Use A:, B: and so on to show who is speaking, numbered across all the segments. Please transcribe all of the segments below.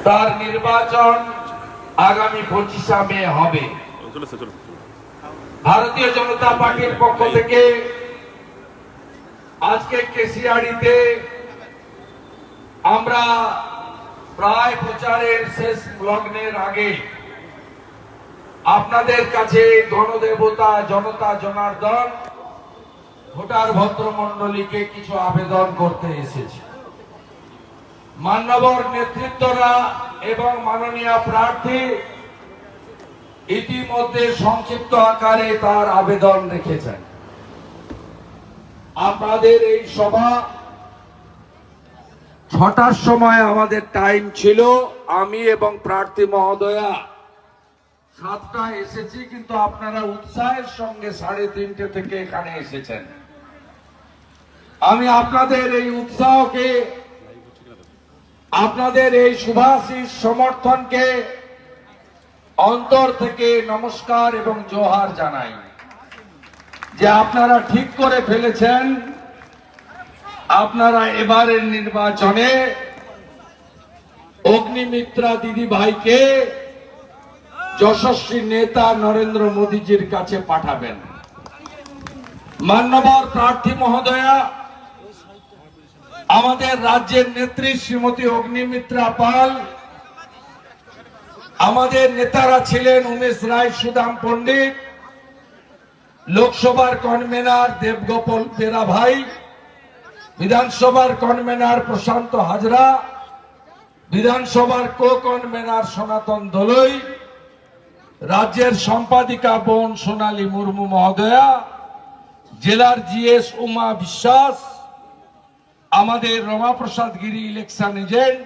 A: তার নির্বাচন আগামী 25 মে হবে। ভারতীয় জনতা পার্টির পক্ষ থেকে আজকে কেশিয়াড়িতে আমরা প্রায় প্রচারের শেষ লগ্নের আগে আপনাদের কাছে গণদেবতা জনতা জনার্দন ভোটার ভদ্রমণ্ডলীকে কিছু আবেদন করতে এসেছি। মান্যবর নেতৃত্বরা এবং মাননীয় প্রার্থী ইতিমধ্যে সংক্ষিপ্ত আকারে তার আবেদন রেখেছেন। আপনাদের এই সভা 6টার সময় আমাদের টাইম ছিল। আমি এবং প্রার্থী মহোদয়া 7টায় এসেছি, কিন্তু আপনারা উৎসাহের সঙ্গে 3:30 থেকে এখানে এসেছেন। আমি আপনাদের এই উৎসাহকে, আপনাদের এই শুভাশিস সমর্থনকে অন্তর থেকে নমস্কার এবং জোহার জানাই যে আপনারা ঠিক করে ফেলেছেন আপনারা এবারের নির্বাচনে অগ্নিমিত্রা দিদি ভাইকে যশস্বী নেতা নরেন্দ্র মোদীজির কাছে পাঠাবেন। মাননীয় প্রার্থী মহোদয়া, আমাদের রাজ্যের নেত্রী শ্রীমতী অগ্নিমিত্রা পাল, আমাদের নেতারা ছিলেন উমেশ রায়, সুদাম পণ্ডিত, লোকসভার কনভেনার দেবগোপাল বেরা ভাই, বিধানসভার কনভেনার প্রশান্ত হাজরা, বিধানসভার কো কনভেনার সনাতন দোলই, রাজ্যের সম্পাদিকা বোন সোনালী মুর্মু মহোদয়া, জেলার জিএস উমা বিশ্বাস, আমাদের রমাপ্রসাদ গিরি ইলেকশন এজেন্ট,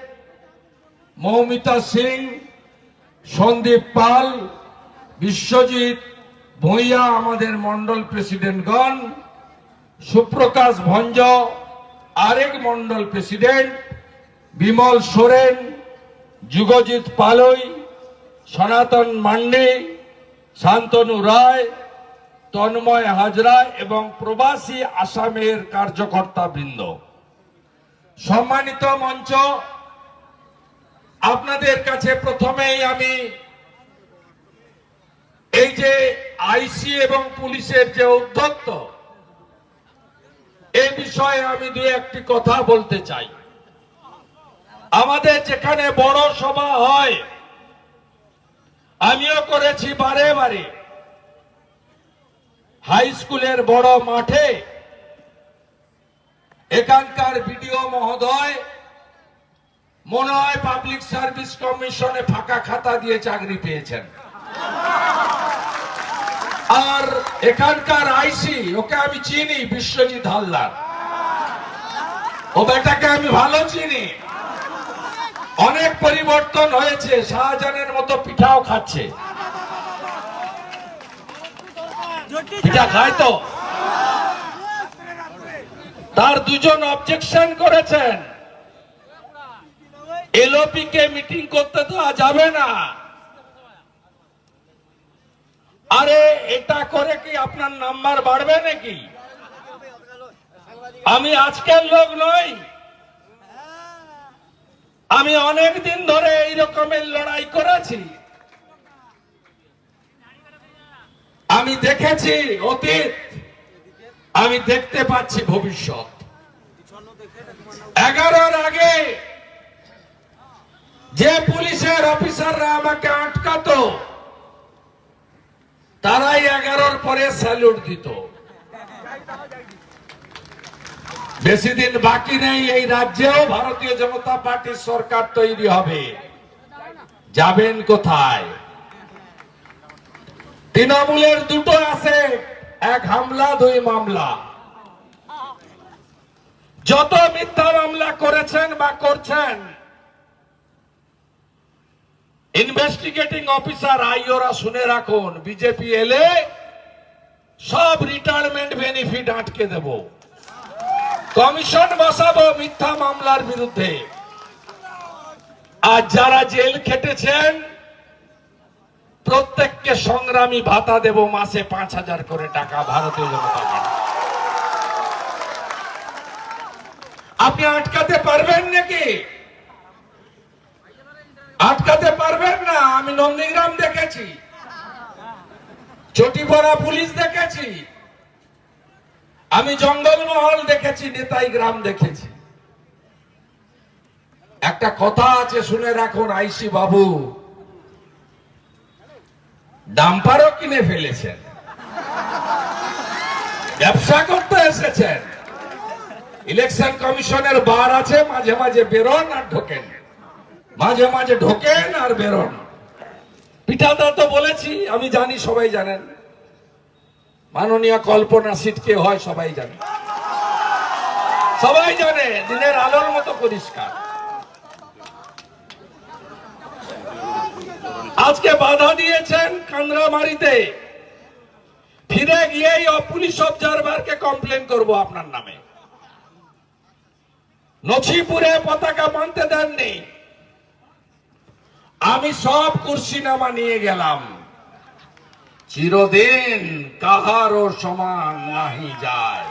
A: মৌমিতা সিং, সন্দীপ পাল, বিশ্বজিৎ ভূঁইয়া, আমাদের মন্ডল প্রেসিডেন্টগণ, সুপ্রকাশ ভঞ্জ আরেক মন্ডল প্রেসিডেন্ট, বিমল সোরেন, যুগজিৎ পালই, সনাতন মান্ডি, শান্তনু রায়, তন্ময় হাজরা এবং প্রবাসী আসামের কার্যকর্তা বৃন্দ, সম্মানিত মঞ্চ, আপনাদের কাছে প্রথমেই আমি এই যে আইসি এবং পুলিশের যে উদ্ধত্ত, এই বিষয়ে আমি দু একটি কথা বলতে চাই। আমাদের যেখানে বড় সভা হয়, আমিও করেছি বারে বারে, হাই স্কুলের বড় মাঠে এখানকার বিডিও মহোদয় মনে হয় পাবলিক সার্ভিস কমিশনে ফাঁকা খাতা দিয়ে চাকরি পেয়েছেন, আর এখানকার আইসি, ওকে আমি চিনি, বিশ্বজিৎ হালদার, ও বেটাকে আমি ভালো চিনি, অনেক পরিবর্তন হয়েছে, শাহজাহানের মতো পিঠাও খাচ্ছে, পিঠা খায় তো। তার দুজন অবজেকশন করেছেন, এলওপি কে মিটিং করতে দেওয়া যাবে না। আরে এটা করে কি আপনার নাম্বার বাড়বে নাকি? আমি আজকের লোক নই, আমি অনেক দিন ধরে এই রকমের লড়াই করেছি। আমি দেখেছি অতীত, আমি দেখতে পাচ্ছি ভবিষ্যৎ। 11-র আগে যে পুলিশের অফিসাররা আমাকে আটকাতো, তারাই 11-র পরে স্যালুট দিত। বেশি দিন বাকি নেই, এই রাজ্যেও ভারতীয় জনতা পার্টির সরকার তৈরি হবে। যাবেন কোথায়? তৃণমূলের দুটো আছে, এক হামলা, 2 মামলা। যত মিথ্যা মামলা করেছেন বা করছেন, ইনভেস্টিগেটিং অফিসার আইওরা শুনে রাখুন, বিজেপি এলে সব রিটায়ারমেন্ট বেনিফিট আটকে দেব, কমিশন বসাবো মিথ্যা মামলার বিরুদ্ধে। আর যারা জেল খেটেছেন প্রত্যেককে সংগ্রামী ভাতা দেব, মাসে 5,000 করে টাকা, ভারতীয় জনতা পার্টি। আপনি আটকাতে পারবেন নাকি? বুঝাতে পারবেন না। আমি নন্দীগ্রাম দেখেছি, চটিপাড়া পুলিশ দেখেছি, আমি জঙ্গলমহল দেখেছি, নেতাই গ্রাম দেখেছি। একটা কথা আছে, শুনে রাখুন আইসি বাবু, ডাম্পারও কিনে ফেলেছেন, ব্যবসা করতে এসেছেন। ইলেকশন কমিশনের বার আছে, মাঝে মাঝে বেরোন আর ঢোকেন, মাঝে মাঝে ঢোকেন আর বেরোন। পিঠাদা তো বলেছি, আমি জানি, সবাই জানেন। মাননীয় কল্পনা সিট কে হয় সবাই জানে, সবাই জানে, দিনের আলোর মতো পরিষ্কার। আজকে বাধা দিয়েছেন কান্দ্রামারিতে, ফিরে গিয়েই পুলিশ অবজারভারকে কমপ্লেন করব আপনার নামে। নছিপুরে পতাকা বাঁধতে দেননি, আমি সব কুর্সিনামা নিয়ে গেলাম। চিরদিন কাহারও সমান নাহি যায়,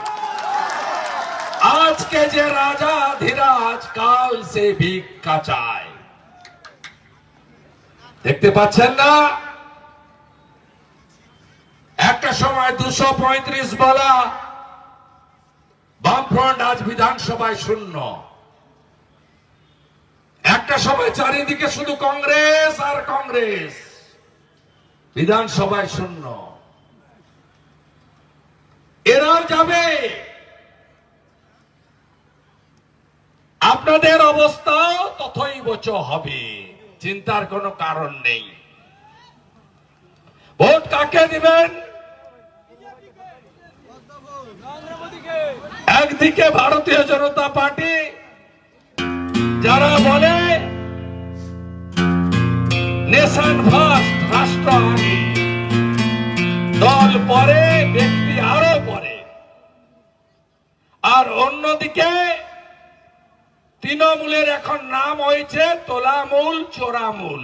A: আজকে যে রাজা ধীরাজ কাল সে ভিক্ষা চায়। দেখতে পাচ্ছেন না, একটা সময় 235 বলা বামফ্রন্ট, আজ বিধানসভায় শূন্য। একটা সময় চারিদিকে শুধু কংগ্রেস আর কংগ্রেস, বিধানসভায় শূন্য। এরাও যাবে, আপনাদের অবস্থাও তথৈবচ হবে, চিন্তার কোনো কারণ নেই। ভোট কাকে দিবেন? একদিকে ভারতীয় জনতা পার্টি, যারা বলে নেশন ফার্স্ট, রাষ্ট্র আগে, দল পরে, ব্যক্তি আরো পরে। আর অন্যদিকে তৃণমূলের এখন নাম হয়েছে তোলামূল, চোরামূল,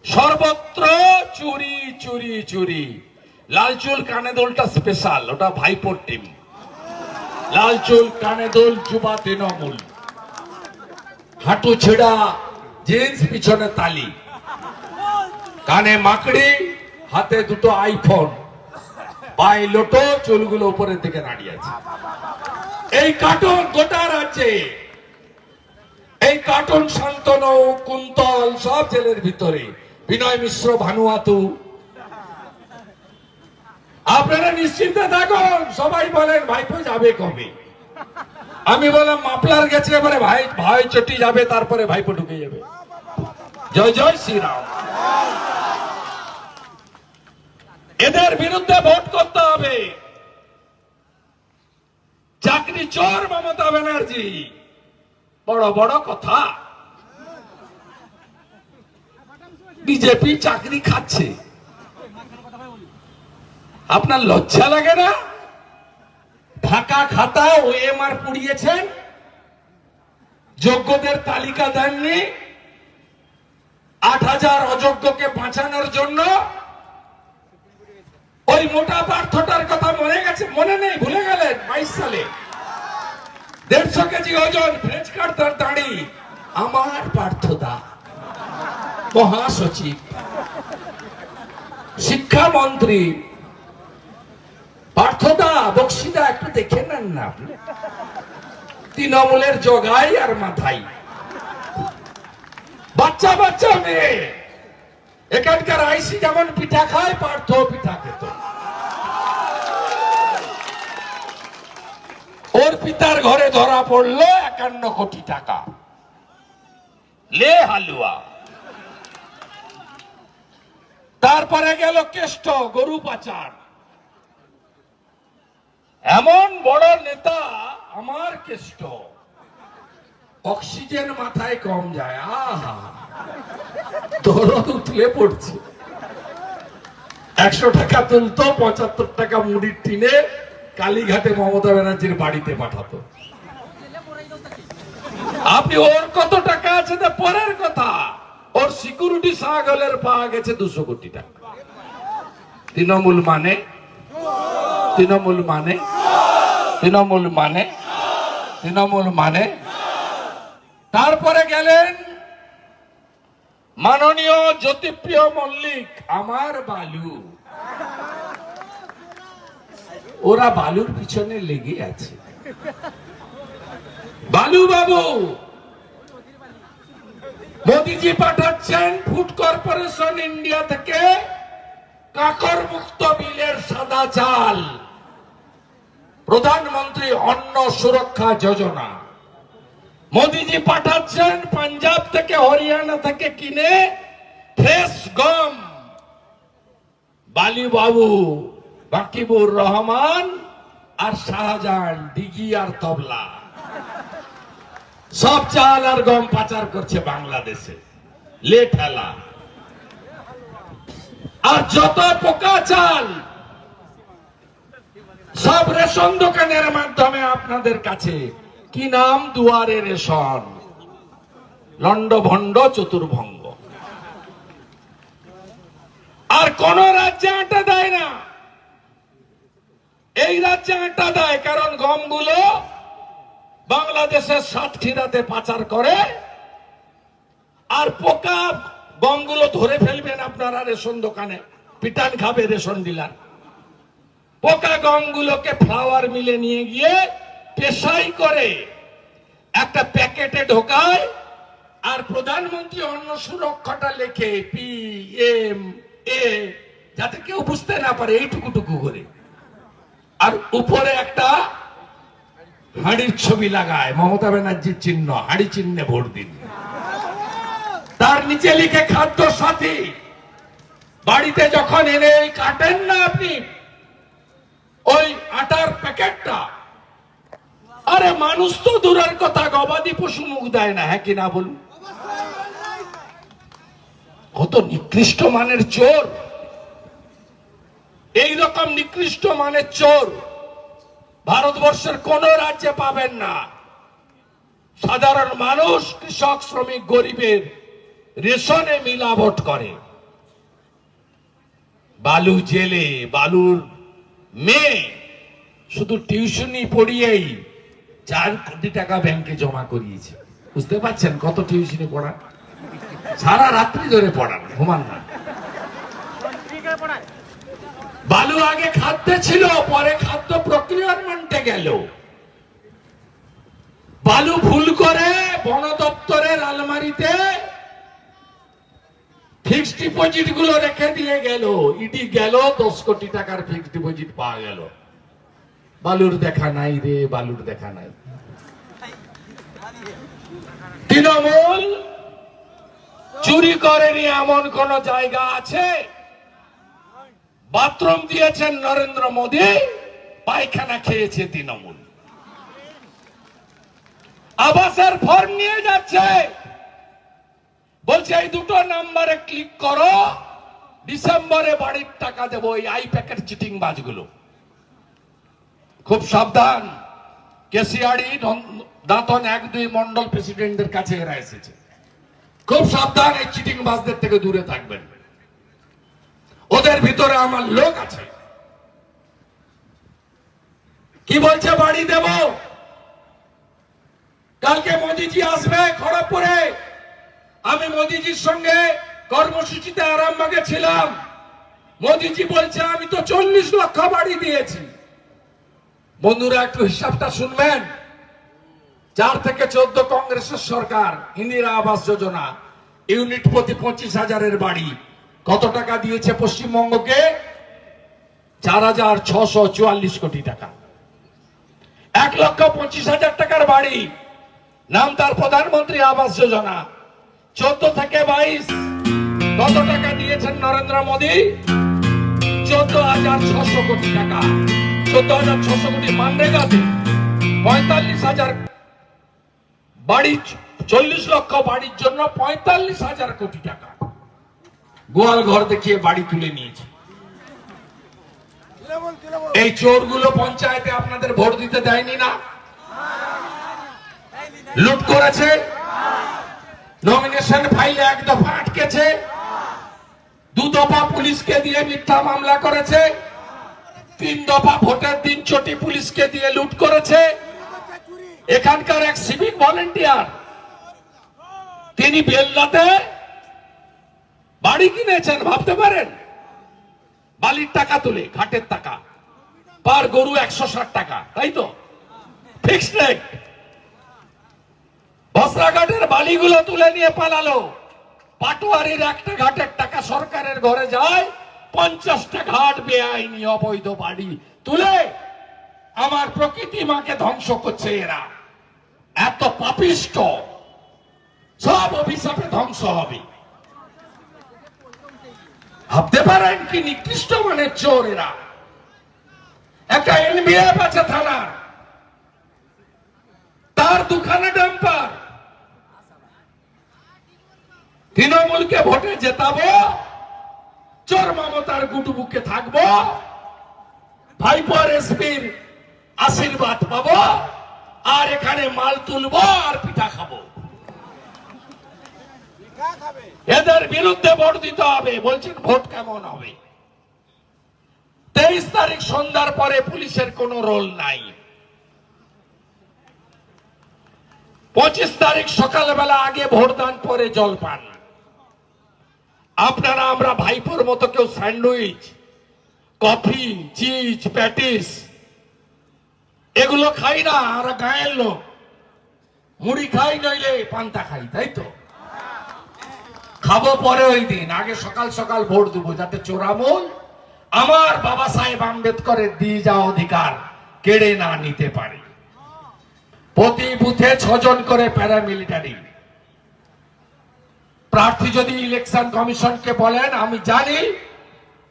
A: সর্বত্র চুরি চুরি চুরি। লালচুল কানে দোলটা স্পেশাল, ওটা ভাইপোর টিম। লালচুল কানে দোল যুবা তৃণমূল, হাঁটু ছেড়া জিন্স, পিছনে তালি, কানে মাকড়ি, হাতে দুটো আইফোন, পায়ে লোটো, চুলগুলো উপরের দিকে দাঁড়িয়ে আছে। এই কার্টুন গোটা রাজ্যে, এই কার্টুন শান্তনু, কুন্তল সব জেলের ভিতরে, বিনয় মিশ্র, ভানুয়াতু। আপনারা নিশ্চিন্তে থাকুন, সবাই বলেন ভাইপো যাবে কবে। আমি বললাম মাফলার গেছে, এবারে ভাই ভাই চটি যাবে, তারপরে ভাইপো ঢুকে যাবে। জয় জয় শ্রীরাম। এদের বিরুদ্ধে ভোট করতে হবে। চাকরি চোর মমতা ব্যানার্জি, বড় বড় কথা। বিজেপি চাকরি খাচ্ছে, আপনার লজ্জা লাগে না? ঢাকা খাতা ওএমআর পুড়িয়েছেন, যোগ্যদের তালিকা দেননি, 8,000 অযোগ্যকে বাঁচানোর জন্য। ওই মোটা পার্থটার কথা মনে গেছে? মনে নেই, ভুলে গেলেন? 22 সালে 150 কেজি ওজন, ফ্রেঞ্চ কাটতার দাড়ি, আমার পার্থদা মহাসচিব, শিক্ষামন্ত্রী। পার্থদা, বক্সিদা একটু দেখে নেন না, তৃণমূলের জগাই আর মাথাই, বাচ্চা বাচ্চা মেয়ে। এখানকার আইসি যেমন পিঠা খায়, পার্থ পিঠা খেত। ওর পিতার ঘরে ধরা পড়লো 51 কোটি টাকা, লে হালুয়া। তারপরে গেল কেষ্ট, গরু পাচার। এমন বড় নেতা আমার কেষ্ট, অক্সিজেন মাথায় কম যায়, আহা দরদ উঠলে পড়ছে। 100 টাকা তুলতো, 75 টাকা মুড়ির টিনে কালীঘাটে মমতা ব্যানার্জির বাড়িতে পাঠাতো। আপনি ওর কত টাকা আছে তা পরের কথা, ওর সিকিউরিটি ছাগলের পাওয়া গেছে 200 কোটি টাকা। তৃণমূল মানে, তৃণমূল মানে, তৃণমূল মানে, তৃণমূল মানে। তারপরে গেলেন মাননীয় জ্যোতিপ্রিয় মল্লিক আমার বালু, ওরা বালুর পিছনে লেগে আছে। বালু বাবু, মোদিজি পাঠাচ্ছেন ফুড কর্পোরেশন ইন্ডিয়া থেকে কাকর মুক্ত বিলের সাদা চাল, প্রধানমন্ত্রী অন্ন সুরক্ষা যোজনা। মোদিজি পাঠাচ্ছেন পাঞ্জাব থেকে হরিয়ানা থেকে কিনে ফ্রেশ গম। বালি বাবু, বাকিবুর রহমান আর শাহজাহান দিঘি আর তবলা সব চাল আর গম পাচার করছে বাংলাদেশে, লে ঠেলা। আর যত পোকা চাল সব রেশন দোকানের মাধ্যমে আপনাদের কাছে। কি নাম? দুয়ারে রেশন, লন্ড ভন্ড চতুর্ভঙ্গ। আর কোন রাজ্যে আটা দেয় না, এই রাজ্যে আটা দেয়, কারণ গমগুলো বাংলাদেশের সাতক্ষীরাতে পাচার করে। আর পোকা গমগুলো ধরে ফেলবেন আপনারা রেশন দোকানে, পিটান খাবে রেশন ডিলার। পোকা গমগুলোকে ফ্লাওয়ার মিলে নিয়ে গিয়ে পেশাই করে একটা প্যাকেটে ঢোকায়, আর প্রধানমন্ত্রী অন্ন সুরক্ষাটা লেখে PMA, যাতে কেউ বুঝতে না পারে, এইটুকুটুকু করে। আর উপরে একটা হাঁড়ির ছবি লাগায়, মমতা ব্যানার্জির চিহ্ন, হাঁড়ি চিহ্নে ভোট দিন। তার নিচে লিখে খাদ্য সাথী। বাড়িতে যখন এনে কাটেন না আপনি ওই আটার প্যাকেটটা, আরে মানুষ তো দূরের কথা, গবাদি পশু মুখ দেয় না, হ্যাঁ কিনা বলুন? কত নিকৃষ্ট মানের চোর! এইরকম নিকৃষ্ট মানের চোর ভারতবর্ষের কোন রাজ্যে পাবেন না। সাধারণ মানুষ, কৃষক, শ্রমিক, গরিবের রেশনে মিলাবট করে। বালু জেলে, বালুর মেয়ে শুধু টিউশনি পড়িয়েই 4 কোটি টাকা ব্যাংকে জমা করিয়েছে। বুঝতে পারছেন কত টিউশনি পড়ান? সারা রাত্রি ধরে পড়ান, ঘুমান না। বালু আগে খাদ্যে ছিল, পরে খাদ্য প্রক্রিয়াকরণে গেল। বালু ভুল করে বন দপ্তরের আলমারিতে ফিক্সড ডিপোজিট গুলো রেখে দিয়ে গেল। ইডি গেল, 10 কোটি টাকার ফিক্সড ডিপোজিট পাওয়া গেল। বালুর দেখা নাই রে, বালুর দেখা নাই। তৃণমূল চুরি করেনি এমন কোন জায়গা আছে? বাথরুম দিয়েছেন নরেন্দ্র মোদী, পায়খানা খেয়েছে তৃণমূল। আবাসের ফর্ম নিয়ে যাচ্ছে, বলছে এই 2টো নাম্বারে ক্লিক করো, ডিসেম্বরে বাড়ির টাকা দেবো। এই আই প্যাকেট চিটিং বাজগুলো খুব সাবধান। কেশিয়াড়ি, দাঁতন 1-2 মন্ডল প্রেসিডেন্টের কাছে এরা এসেছে। খুব সাবধান, এই চিটিং বাজদের থেকে দূরে থাকবেন। ওদের ভিতরে আমার লোক আছে। কি বলছে? বাড়ি দেব। কালকে মোদিজি আসবে খড়গপুরে। আমি মোদিজির সঙ্গে কর্মসূচিতে আরামবাগে ছিলাম। মোদিজি বলছে আমি তো 40 লক্ষ বাড়ি দিয়েছি। বন্ধুরা একটু হিসাবটা শুনবেন। 4 থেকে 14 কংগ্রেসের সরকার, ইন্দিরা আবাস যোজনা, ইউনিট প্রতি 25,000-এর বাড়ি। কত টাকা দিয়েছে পশ্চিমবঙ্গকে? 4,644 কোটি টাকা। 1,25,000 টাকার বাড়ি, নাম তার প্রধানমন্ত্রী আবাস যোজনা। 14 থেকে 22 কত টাকা দিয়েছেন নরেন্দ্র মোদী? 14,600 কোটি টাকা। 14,600 কোটি মানরেগাতে 45,000 বাড়ি, 40 লক্ষ বাড়ির জন্য 45,000 কোটি টাকা। গোয়াল ঘর দেখিয়ে বাড়ি তুলে নিয়েছে। এই চোরগুলো পঞ্চায়েতে আপনাদের ভোট দিতে দেয়নি না? লুট করেছে, নমিনেশন ফাইলে 1 দফা আটকেছে, 2 দফা পুলিশকে দিয়ে মিথ্যা মামলা করেছে, 3 দফা ভোটের দিন চটি পুলিশকে দিয়ে লুট করেছে। এখানকার এক সিভিক ভলেন্টিয়ার, তিনি বেলদাতে বাড়ি কিনেছেন ভাবতে পারেন, বালির টাকা তুলে, ঘাটের টাকা, পার গরু 160 টাকা, তাই তো? Fixed rate. বসরাঘাটের বালিগুলো তুলে নিয়ে পালালো। পাটোয়ারির একটা ঘাটের টাকা সরকারের ঘরে যায়, 50টা ঘাট বেআইনি অবৈধ বাড়ি তুলে আমার প্রকৃতি মাকে ধ্বংস করছে এরা। এত পাপিষ্ট, সব অভিশাপে ধ্বংস হবে। ভাবতে পারেন কি নিকৃষ্ট মানের চোর এরা। একটা এনবিএফ আছে থানার, তার দুখানা ডাম্পার। তৃণমূলকে ভোটে জেতাবো, চোর মমতার গুটুবুকে থাকবো, ভাইপোর এসপির আশীর্বাদ পাবো, আর এখানে মাল তুলবো আর পিঠা খাবো। এদের বিরুদ্ধে ভোট দিতে হবে। বলছেন ভোট কেমন হবে? 23 তারিখ সন্ধ্যার পরে পুলিশের কোনো রোল নাই। 25 তারিখ সকালবেলা আগে ভোটদান, পরে জলপান। আপনারা আমরা ভাইপোর মতো কেউ স্যান্ডউইচ, কফি, চিজ, প্যাটিস এগুলো খাই না। আমরা গায়ের লোক, মুড়ি খাই নইলে পান্তা খাই, তাই তো? খাবো পরে ওই দিন, আগে সকাল সকাল ভোট দেবো, যাতে চোরামূল আমার বাবা সাহেব আম্বেদকরের দিয়ে যাওয়া অধিকার কেড়ে না নিতে পারে। প্রতি বুথে 6 জন করে প্যারামিলিটারি প্রার্থী যদি ইলেকশন কমিশনকে বলেন, আমি জানি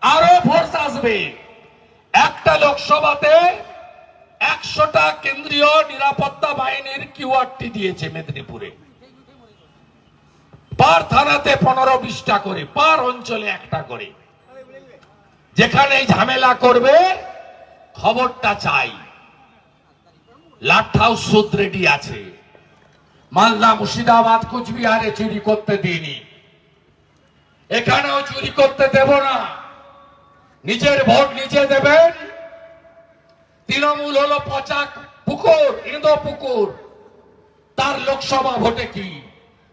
A: আরো ফোর্স আসবে। একটা লোকসভাতে 100টা কেন্দ্রীয় নিরাপত্তা বাহিনীর কিউআরটি দিয়েছে মেদিনীপুরে। পার থানাতে 15-20টা করে, পার অঞ্চলে একটা করে। যেখানে ঝামেলা করবে খবরটা চাই। লাট হাউস সুদ রেডি আছে। মালদা, মুর্শিদাবাদ, কোচবিহারে চুরি করতে দিইনি, এখানেও চুরি করতে দেব না। নিজের ভোট নিজে দেবেন। তৃণমূল হলো পচা পুকুর, ইঁদো পুকুর। তার লোকসভা ভোটে কি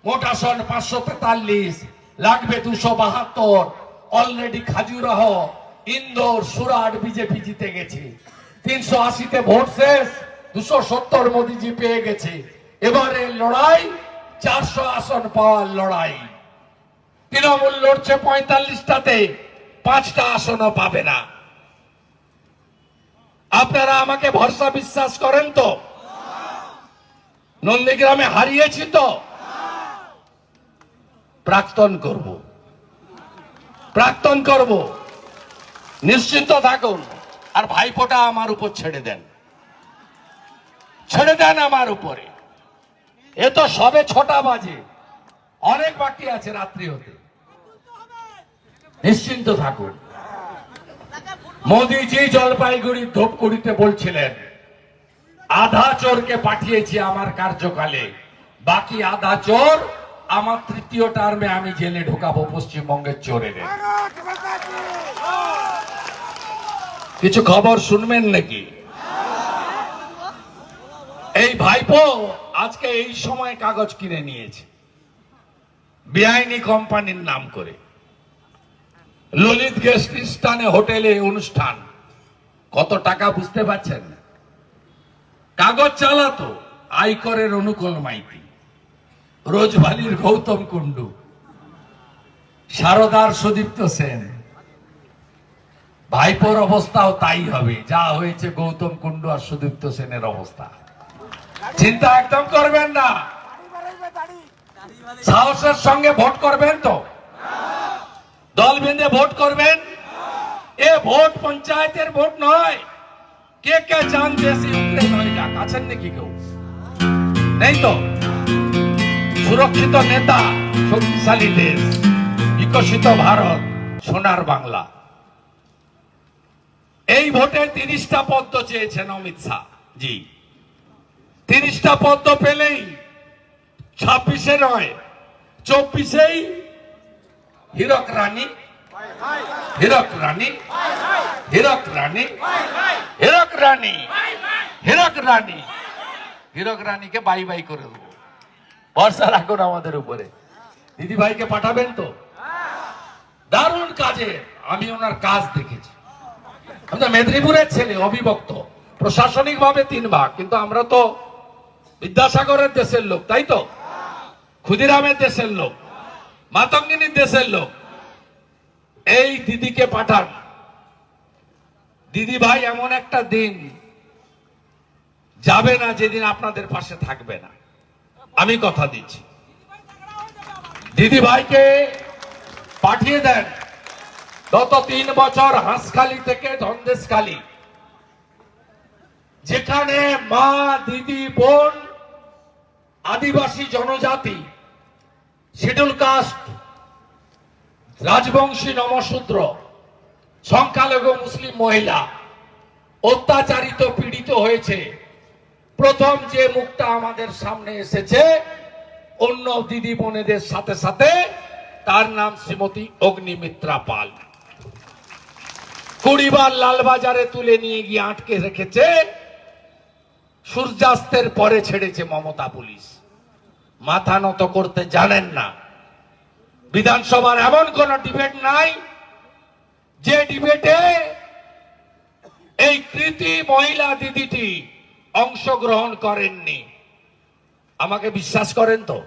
A: মোট আসন 543, লাগবে 272। অলরেডি খাজুরাহ, ইন্দোর, সুরাট বিজেপি জিতে গেছে। 380তে ভোট শেষ, 270 মোদিজি পেয়ে গেছে। এবারে লড়াই 400 আসন পাওয়ার লড়াই। তৃণমূল লড়ছে 45টাতে, 5টা আসনও পাবে না। আপনারা আমাকে ভরসা বিশ্বাস করেন তো? নন্দীগ্রামে হারিয়েছি তো? প্রাক্তন করব, প্রাক্তন করব, নিশ্চিন্ত থাকুন। আর ভাইপোটা আমার উপর ছেড়ে দেন, ছেড়ে দেন আমার উপরে। এ তো সবে 6টা বাজে, অনেক বাকি আছে রাত্রি হতে। নিশ্চিন্ত থাকুন। মোদিজি জলপাইগুড়ি, ধূপগুড়িতে বলছিলেন আধা চোরকে পাঠিয়েছি আমার কার্যকালে, বাকি আধা চোর আমার 3য় টার্মে আমি জেলে ঢোকাবো পশ্চিমবঙ্গের চোরেদের। কিছু খবর শুনবেন নাকি? এই ভাইপো আজকে এই সময় কাগজ কিনে নিয়েছে বেআইনি কোম্পানির নাম করে। ললিত গেস্ট স্থানে হোটেলে অনুষ্ঠান, কত টাকা বুঝতে পারছেন? কাগজ চালাতো আয়করের অনুকূল মাইতি, রোজভালির গৌতম কুন্ডু, সারদার সুদীপ্ত সেন। ভাইপোর অবস্থাও তাই হবে, যা হয়েছে গৌতম কুন্ডু আর সুদীপ্ত সেনের অবস্থা। চিন্তা একদম করবেন না। সাহসের সঙ্গে ভোট করবেন তো? দল বেঁধে ভোট করবেন? এ ভোট পঞ্চায়েতের ভোট নয়। কে কে চান দেশে উঠলে নয় যাক? আছেন নাকি কেউ? নেই তো? সুরক্ষিত নেতা, শক্তিশালী দেশ, বিকশিত ভারত, সোনার বাংলা। এই ভোটে 30টা পদ্ম চেয়েছেন অমিত শাহ জি। 30টা পদ্ম পেলেই 26-এ নয়, 24-এই হীরক রানী, হীরক রানী, হীরক রানী, হীরক রানী, হীরক রানী, হীরক রানীকে বাই বাই করে দেবো। ভরসা রাখুন আমাদের উপরে। দিদি ভাইকে পাঠাবেন তো? দারুণ কাজে আমি ওনার কাজ দেখেছি। আমি তো মেদিনীপুরের ছেলে, অবিভক্ত, প্রশাসনিক ভাবে 3 ভাগ, কিন্তু আমরা তো বিদ্যাসাগরের দেশের লোক, তাই তো, ক্ষুদিরামের দেশের লোক, মাতঙ্গিনীর দেশের লোক। এই দিদিকে পাঠান। দিদি ভাই এমন একটা দিন যাবে না যেদিন আপনাদের পাশে থাকবে না, আমি কথা দিচ্ছি। দিদি ভাইকে পাঠিয়ে দেন। গত 3 বছর হাঁসখালি থেকে ধনদেশখালি, যেখানে মা, দিদি, বোন, আদিবাসী জনজাতি, শিডিউল কাস্ট, রাজবংশী, নমশূদ্র, সংখ্যালঘু মুসলিম মহিলা অত্যাচারিত, পীড়িত হয়েছে, প্রথম যে মুখটা আমাদের সামনে এসেছে অন্য দিদি বোনেদের সাথে সাথে, তার নাম শ্রীমতী অগ্নিমিত্রা পাল। 20 বার লালবাজারে তুলে নিয়ে গিয়ে আটকে রেখেছে, সূর্যাস্তের পরে ছেড়েছে মমতা পুলিশ। মাথা নত করতে জানেন না। বিধানসভার এমন কোন ডিবেট নাই যে ডিবেটে এই কৃতি মহিলা দিদিটি অংশগ্রহণ করেননি। আমাকে বিশ্বাস করেন তো?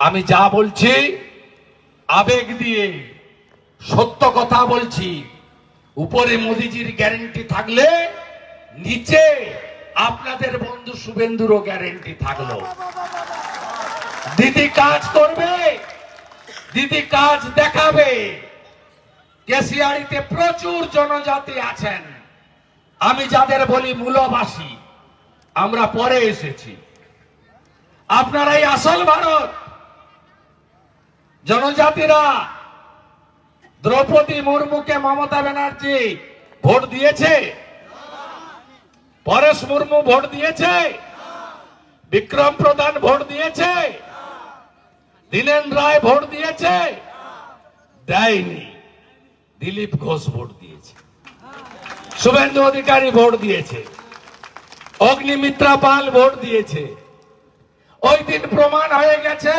A: আমি যা বলছি আবেগ দিয়ে সত্য কথা বলছি। উপরে মোদিজির গ্যারেন্টি থাকলে নিচে আপনাদের বন্ধু শুভেন্দুরও গ্যারেন্টি থাকলো। দিদি কাজ করবে, দিদি কাজ দেখাবে। কেশিয়াড়িতে প্রচুর জনজাতি আছেন, আমি যাদের বলি মূলবাসী, আমরা পরে এসেছি। আপনারাই আসল ভারত। জনজাতিরা দ্রৌপদী মুর্মুকে মমতা ব্যানার্জি ভোট দিয়েছে? পরেশ মুর্মু ভোট দিয়েছে? বিক্রম প্রধান ভোট দিয়েছে? দীনেন রায় ভোট দিয়েছে? দেয়নি। দিলীপ ঘোষ ভোট দিয়েছে, শুভেন্দু অধিকারী ভোট দিয়েছে, অগ্নিমিত্রা পাল ভোট দিয়েছে। ওই দিন প্রমাণ হয়ে গেছে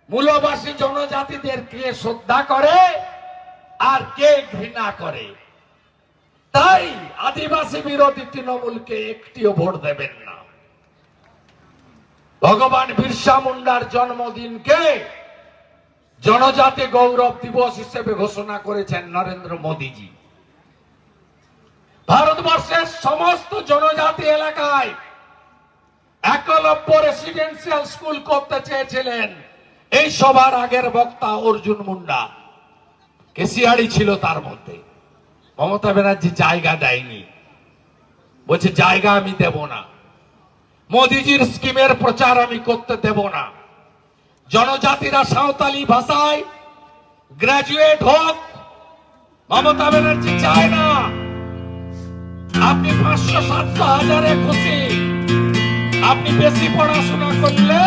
A: মূলবাসী জনজাতিদের কে শ্রদ্ধা করে আর কে ঘৃণা করে। তাই আদিবাসী বিরোধী তৃণমূলকে একটিও ভোট দেবেন না। ভগবান বিরসা মুন্ডার জন্মদিনকে জনজাতি গৌরব দিবস হিসেবে ঘোষণা করেছেন নরেন্দ্র মোদীজি। ভারতবর্ষের সমস্ত জনজাতি এলাকায় একলব্য রেসিডেন্সিয়াল স্কুল করতে চেয়েছিলেন এই সবার আগের বক্তা অর্জুন মুন্ডা। কেশিয়াড়ি ছিল তার মধ্যে। মমতা ব্যানার্জি জায়গা দেয়নি, বলছে জায়গা আমি দেব না, মোদিজির স্কিমের প্রচার আমি করতে দেব না। জনজাতিরা সাঁওতালি ভাষায় গ্রাজুয়েট হোক, মমতা ব্যানার্জি চায় না। আপনি 500-700 হাজারে খুশি, আপনি বেশি পড়াশোনা করলে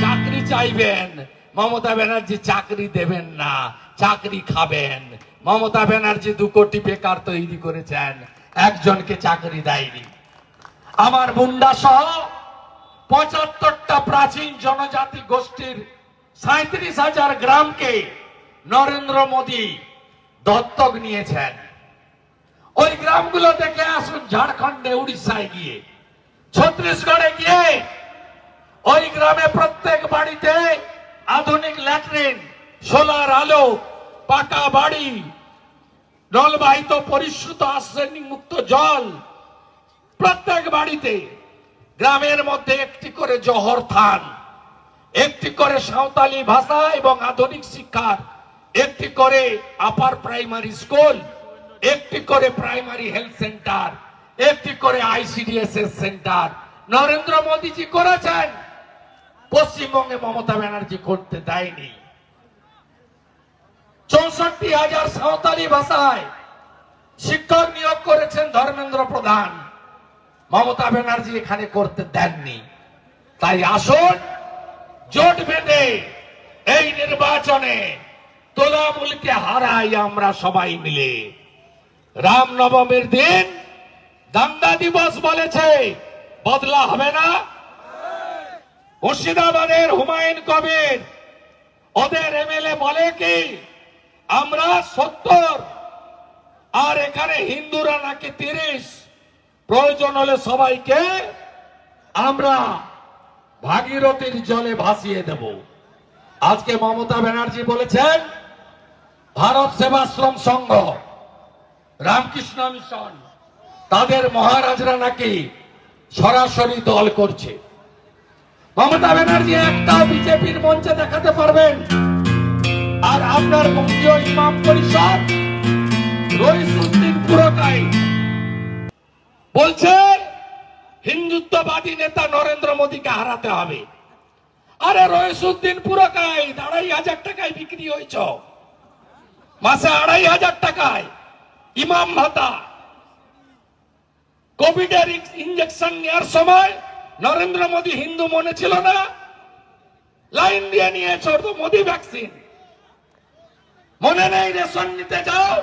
A: চাকরি চাইবেন, মমতা ব্যানার্জি চাকরি দেবেন না, চাকরি খাবেন। মমতা ব্যানার্জি 2 কোটি বেকার তৈরি করেছেন, একজনকে চাকরি দেয়নি। আমার মুন্ডা সহ 75টা প্রাচীন জনজাতি গোষ্ঠীর 37,000 গ্রামকে নরেন্দ্র মোদী দত্তক নিয়েছেন। ওই গ্রামগুলো দেখে আসুন, ঝাড়খণ্ডে, উড়িষ্যায় গিয়ে, ছত্তিশগড়ে গিয়ে। ওই গ্রামে প্রত্যেক বাড়িতে আধুনিক ল্যাট্রিন, সোলার আলো, পাকা বাড়ি, নলবাহিত পরিশ্রুত আর্সেনিক মুক্ত জল প্রত্যেক বাড়িতে। গ্রামের মধ্যে একটি করে জহর থান, একটি করে সাঁওতালি ভাষা এবং আধুনিক শিক্ষার, একটি করে আপার প্রাইমারি স্কুল, একটি করে প্রাইমারি হেলথ সেন্টার, একটি করে আইসিডিএস সেন্টার নরেন্দ্র মোদীজি করেছেন। পশ্চিমবঙ্গে মমতা ব্যানার্জি করতে দেয়নি। 64,000 সাঁওতালি ভাষায় শিক্ষক নিয়োগ করেছেন ধর্মেন্দ্র প্রধান, মমতা ব্যানার্জি এখানে করতে দেননি। তাই আসুন জোট বেঁধে এই নির্বাচনে তোলামূলকে হারাই আমরা সবাই মিলে। রামনবমীর দিন দাঙ্গা দিবস বলেছে, বদলা হবে না। মুর্শিদাবাদের হুমায়ুন কবির ওদের এমএলএ বলে কি আমরা 70 আর এখানে হিন্দুরা নাকি 30, প্রয়োজন হলে সবাইকে আমরা ভাগীরথীর জলে ভাসিয়ে দেব। আজকে মমতা ব্যানার্জি বলেছেন ভারত সেবাশ্রম সংঘ, রামকৃষ্ণ মিশন, তাদের মহারাজরা নাকি সরাসরি দল করছে। মমতা ব্যানার্জি একটাও বিজেপির মঞ্চে দেখাতে পারবেন? আর আপনার বঙ্গীয় ইমাম পরিষদ রইসুদ্দিন পুরকাই বলছে হিন্দুত্ববাদী নেতা নরেন্দ্র মোদীকে হারাতে হবে। আরে রইসুদ্দিন পুরকাই 2,500 টাকায় বিক্রি হয়েছ, মাসে 2,500 টাকায় ইমাম ভাতা। কোভিডের ইঞ্জেকশন নেওয়ার সময় নরেন্দ্র মোদী হিন্দু মনে ছিল না? লাইন দিয়ে নিয়েছ তো মোদী ভ্যাকসিন। মনে নেই রেশন নিতে যাও,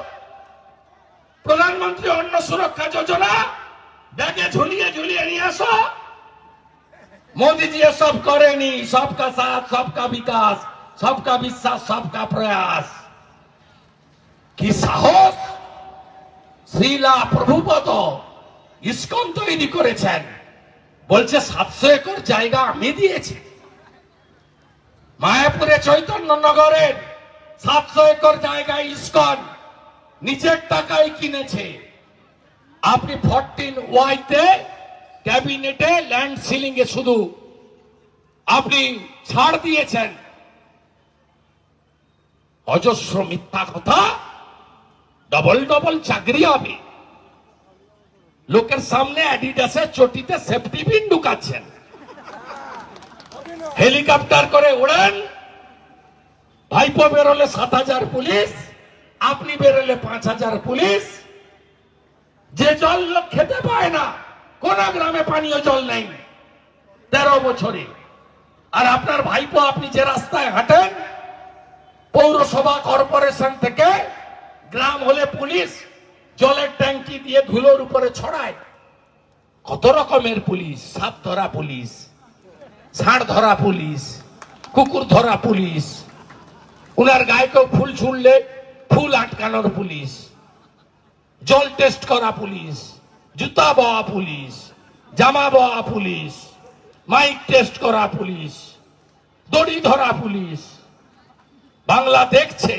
A: প্রধানমন্ত্রী অন্ন সুরক্ষা যোজনা ব্যাগে ঝুলিয়ে ঝুলিয়ে নিয়ে আসো। মোদীজি এসব করেনি। সবকা সাথ, সবকা বিকাশ, সবকা বিশ্বাস, সবকা প্রয়াস। কি সাহস! শ্রীলা প্রভুপদ ইসকন তৈরি করেছেন, বলছে 700 একর জায়গা আমি দিয়েছি। মায়াপুরে চৈতন্যনগরের 700 একর জায়গা ইসকন নিজের টাকায় কিনেছে। আপনি 14Y-তে ক্যাবিনেটে ল্যান্ড সিলিং এ শুধু আপনি ছাড় দিয়েছেন। অজস্র মিথ্যা কথা, ডবল ডবল চাকরি হবে। লোকের সামনে অ্যাডিডাসের চটিতে সেফটি পিন ঢুকাচ্ছেন। হেলিকপ্টার করে ওড়েন, ভাইপো বেরোলে 7,000 পুলিশ, আপনি বেরোলে 5,000 পুলিশ। যে জল লোক খেতে পায় না, কোন গ্রামে পানীয় জল নেই 13 বছরে। আর আপনার ভাইপো আপনি যে রাস্তায় হাঁটেন, পৌরসভা কর্পোরেশন থেকে গ্রাম হলে পুলিশ জলের ট্যাঙ্কি দিয়ে ধুলোর উপরে ছড়ায়। কত রকমের পুলিশ, সাপ ধরা পুলিশ, ষাঁড় ধরা পুলিশ, কুকুর ধরা পুলিশ, উনার গায়ে কেউ ফুল ছুঁড়লে ফুল আটকানোর পুলিশ, জল টেস্ট করা পুলিশ, জুতা বওয়া পুলিশ, জামা বওয়া পুলিশ, মাইক টেস্ট করা পুলিশ, দড়ি ধরা পুলিশ। বাংলা দেখছে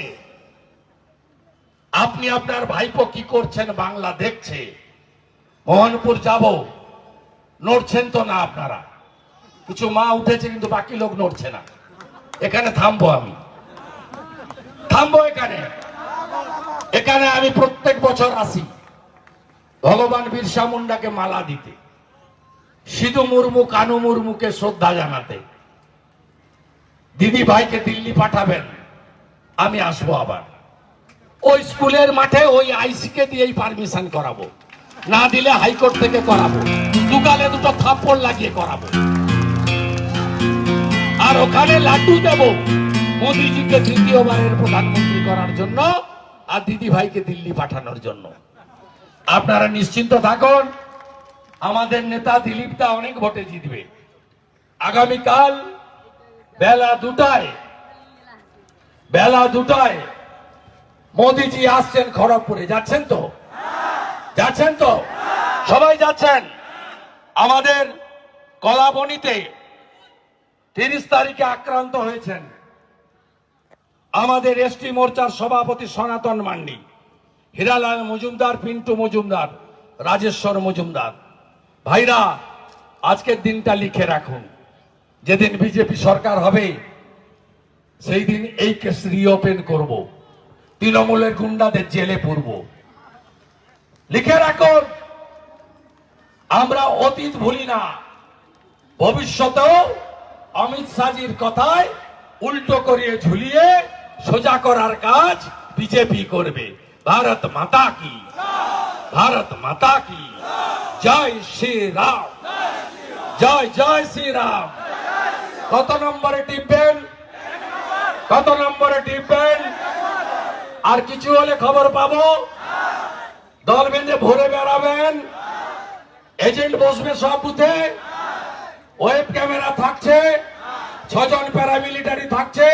A: আপনি আপনার ভাইপো কি করছেন, বাংলা দেখছে। মোহনপুর যাব, নড়ছেন তো না আপনারা। কিছু মা উঠেছে কিন্তু বাকি লোক নড়ছে না। এখানে থামবো, আমি থামবো এখানে। এখানে আমি প্রত্যেক বছর আসি ভগবান বিরসা মুন্ডাকে মালা দিতে, সিধু মুর্মু, কানু মুর্মুকে শ্রদ্ধা জানাতে। দিদি ভাইকে দিল্লি পাঠাবেন, আমি আসবো আবার। ওই স্কুলের মাঠে ওই আইসিকে দিয়েই পারমিশন করাবো, না দিলে হাইকোর্ট থেকে করাবো, দুগালে দুটো থাপ্পড় লাগিয়ে করাবো। আর ওখানে লাড্ডু দেব মোদীজিকে 3য়-বারের প্রধানমন্ত্রী করার জন্য, আর দিদি ভাইকে দিল্লি পাঠানোর জন্য। আপনারা নিশ্চিন্ত থাকুন, আমাদের নেতা দিলীপ দা অনেক ভোটে জিতবে। আগামীকাল বেলা 2টায় মোদীজি আসছেন খড়গপুরে। যাচ্ছেন তো? যাচ্ছেন তো? সবাই যাচ্ছেন। আমাদের কলাবনীতে 30 তারিখে আক্রান্ত হয়েছেন আমাদের এসটি মোর্চার সভাপতি সনাতন মান্ডি, হীরালাল মজুমদার, পিন্টু মজুমদার, রাজেশ্বর মজুমদার। ভাইরা, আজকের দিনটা লিখে রাখুন। যেদিন বিজেপি সরকার হবে সেই দিন এই কেস রিওপেন করব, তৃণমূলের গুন্ডাদের জেলে পুরব। লিখে রাখুন, আমরা অতীত ভুলি না, ভবিষ্যতেও অমিত শাহজির কথায় উল্টো করিয়ে ঝুলিয়ে সোজা করার কাজ বিজেপি করবে। ভারত মাতা কি, ভারত মাতা কি জয় শ্রী রাম, জয় জয় শ্রী রাম। কত নম্বরে টিপবেন? কত নম্বরে টিপবেন? আর কিছু হলে খবর পাবো। দল বেঁধে ভরে বেড়াবেন, এজেন্ট বসবে সব বুথে, ওয়েব ক্যামেরা থাকছে, 6 জন প্যারামিলিটারি থাকছে,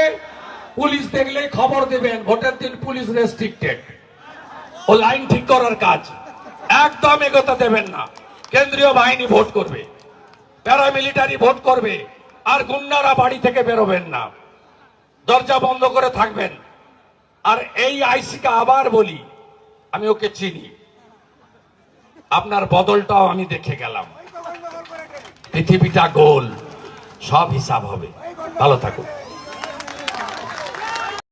A: পুলিশ দেখলেই খবর দেবেন ভোটের দিন পুলিশ রেস্ট্রিক্টেড, ও লাইন ঠিক করার কাজ। একদম এগোতে দেবেন না। কেন্দ্রীয় বাহিনী ভোট করবে, প্যারামিলিটারি ভোট করবে, আর গুন্ডারা বাড়ি থেকে বেরোবেন না, দরজা বন্ধ করে থাকবেন। আর এই আইসিকে আবার বলি, আমি ওকে চিনি, আপনার বদলটাও আমি দেখে গেলাম। পৃথিবীটা গোল, সব হিসাব হবে। ভালো থাকুন।